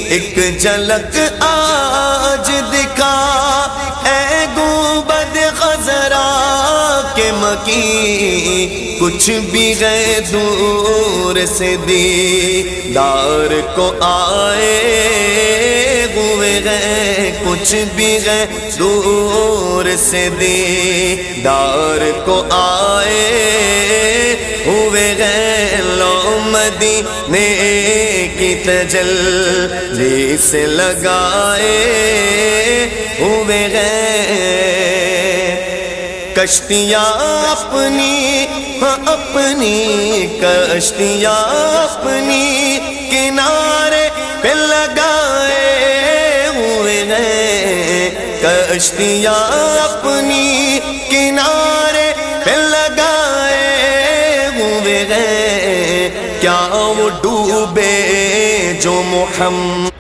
ایک جھلک آج دکھا اے گنبد خضرا کے مکی، کچھ بھی گئے دور سے دیدار کو آئے ہوئے گئے، کچھ بھی گئے دور سے دیدار کو آئے ہوئے گئے، لو مدینے کی تجلی سے لگائے ہوئے گئے، کشتیاں اپنی اپنی کشتیاں اپنی کنارے پہ لگائے ہوئے گئے، کشتیاں اپنی کنارے پہ لگائے ہوئے گئے، کیا وہ ڈوبے جو محمد